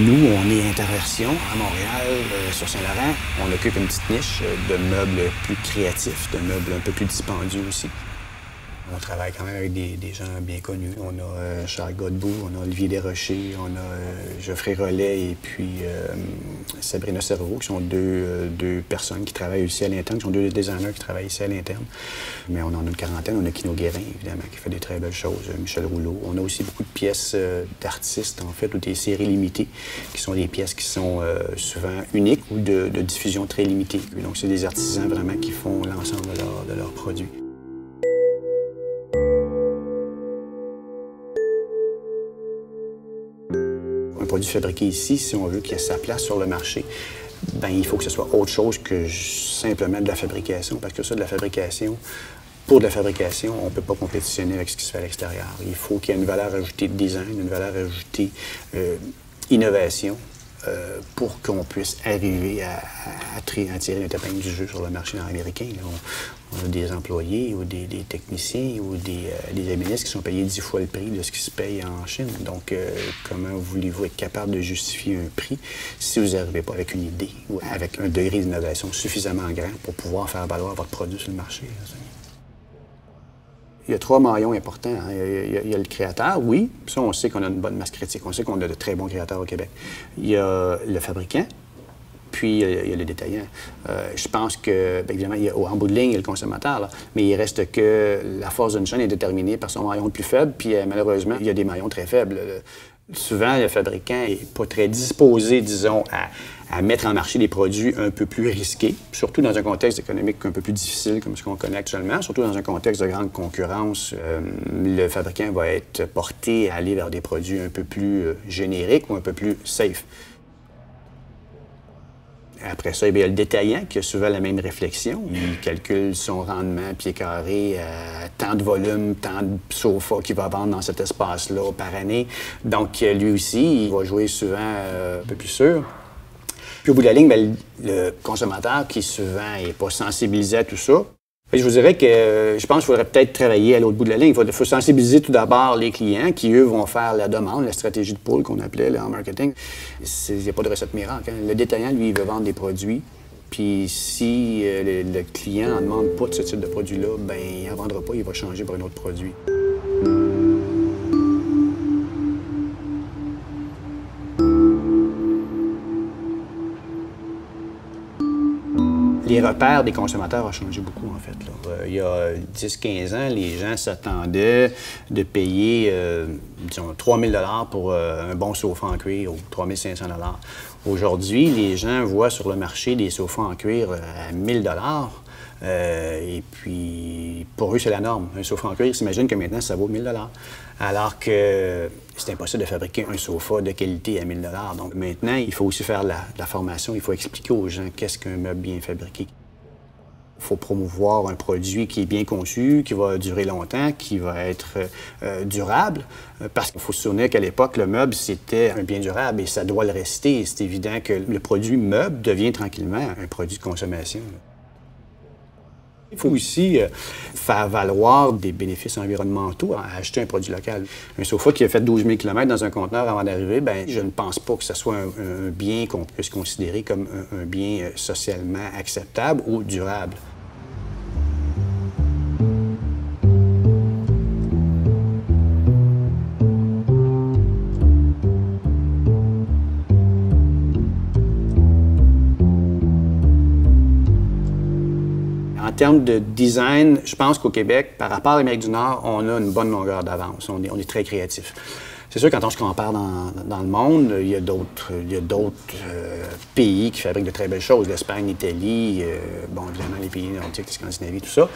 Nous, on est Interversion à Montréal, sur Saint-Laurent. On occupe une petite niche de meubles plus créatifs, de meubles un peu plus dispendieux aussi. On travaille quand même avec des gens bien connus. On a Charles Godbout, on a Olivier Desrochers, on a Geoffrey Rollet et puis Sabrina Cerveau, qui sont deux personnes qui travaillent ici à l'interne, qui sont deux designers qui travaillent ici à l'interne. Mais on en a une quarantaine. On a Kino Guérin, évidemment, qui fait des très belles choses, Michel Rouleau. On a aussi beaucoup de pièces d'artistes, en fait, ou des séries limitées, qui sont des pièces qui sont souvent uniques ou de diffusion très limitée. Donc, c'est des artisans vraiment qui font l'ensemble de leurs produits. Un produit fabriqué ici, si on veut qu'il ait sa place sur le marché, bien, il faut que ce soit autre chose que simplement de la fabrication. Parce que ça, de la fabrication, pour de la fabrication, on ne peut pas compétitionner avec ce qui se fait à l'extérieur. Il faut qu'il y ait une valeur ajoutée de design, une valeur ajoutée innovation, pour qu'on puisse arriver à tirer notre épingle du jeu sur le marché américain. On a des employés ou des techniciens ou des ébénistes qui sont payés 10 fois le prix de ce qui se paye en Chine. Donc, comment voulez-vous être capable de justifier un prix si vous n'arrivez pas avec une idée ou avec un degré d'innovation suffisamment grand pour pouvoir faire valoir votre produit sur le marché? Il y a 3 maillons importants. Hein. Il y a le créateur, oui. Ça, on sait qu'on a une bonne masse critique. On sait qu'on a de très bons créateurs au Québec. Il y a le fabricant, puis il y a le détaillant. Je pense que, bien évidemment, en bout de ligne, il y a le consommateur, là, mais il reste que la force d'une chaîne est déterminée par son maillon le plus faible, puis malheureusement, il y a des maillons très faibles. Souvent, le fabricant n'est pas très disposé, disons, à mettre en marché des produits un peu plus risqués, surtout dans un contexte économique un peu plus difficile comme ce qu'on connaît actuellement, surtout dans un contexte de grande concurrence. Le fabricant va être porté à aller vers des produits un peu plus génériques ou un peu plus safe. Après ça, il y a le détaillant qui a souvent la même réflexion. Il calcule son rendement pied carré, tant de volume, tant de sofas qu'il va vendre dans cet espace-là par année. Donc, lui aussi, il va jouer souvent un peu plus sûr. Puis au bout de la ligne, bien, le consommateur qui souvent n'est pas sensibilisé à tout ça, je vous dirais que je pense qu'il faudrait peut-être travailler à l'autre bout de la ligne. Il faut sensibiliser tout d'abord les clients qui, eux, vont faire la demande, la stratégie de pool qu'on appelait là, en marketing. Il n'y a pas de recette miracle. Hein. Le détaillant, lui, il veut vendre des produits. Puis si le client n'en demande pas de ce type de produit-là, bien, il n'en vendra pas, il va changer pour un autre produit. Les repères des consommateurs ont changé beaucoup, en fait. Là. Il y a 10-15 ans, les gens s'attendaient de payer, disons, 3 000 $ pour un bon sofa en cuir ou 3 500 $. Aujourd'hui, les gens voient sur le marché des sofas en cuir à 1 000 $. Et puis, pour eux, c'est la norme. Un sofa en cuir, ils s'imaginent que maintenant, ça vaut 1 000 $. Alors que c'est impossible de fabriquer un sofa de qualité à 1 000 $. Donc maintenant, il faut aussi faire la formation. Il faut expliquer aux gens qu'est-ce qu'un meuble bien fabriqué. Il faut promouvoir un produit qui est bien conçu, qui va durer longtemps, qui va être durable. Parce qu'il faut se souvenir qu'à l'époque, le meuble, c'était un bien durable et ça doit le rester. C'est évident que le produit meuble devient tranquillement un produit de consommation. Il faut aussi faire valoir des bénéfices environnementaux à acheter un produit local. Un sofa qui a fait 12 000 km dans un conteneur avant d'arriver, bien, je ne pense pas que ce soit un bien qu'on puisse considérer comme un bien socialement acceptable ou durable. En termes de design, je pense qu'au Québec, par rapport à l'Amérique du Nord, on a une bonne longueur d'avance. On est très créatif. C'est sûr, quand on se compare dans le monde, il y a d'autres pays qui fabriquent de très belles choses. L'Espagne, l'Italie, bon, évidemment, les pays nordiques, la Scandinavie, tout ça.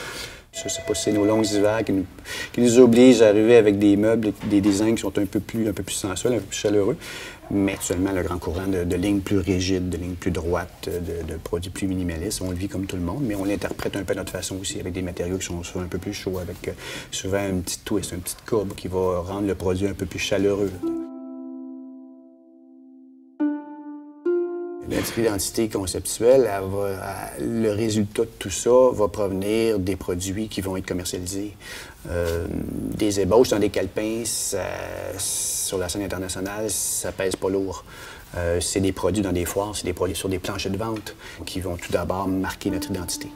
Je ne sais pas si c'est nos longs hivers qui nous obligent à arriver avec des meubles, des designs qui sont un peu plus sensuels, un peu plus chaleureux. Mais actuellement, le grand courant de lignes plus rigides, de lignes plus droites, de produits plus minimalistes, on le vit comme tout le monde, mais on l'interprète un peu à notre façon aussi, avec des matériaux qui sont souvent un peu plus chauds, avec souvent un petit twist, une petite courbe qui va rendre le produit un peu plus chaleureux. Notre identité conceptuelle, le résultat de tout ça va provenir des produits qui vont être commercialisés. Des ébauches dans des calepins, sur la scène internationale, ça pèse pas lourd. C'est des produits dans des foires, c'est des produits sur des planchers de vente qui vont tout d'abord marquer notre identité.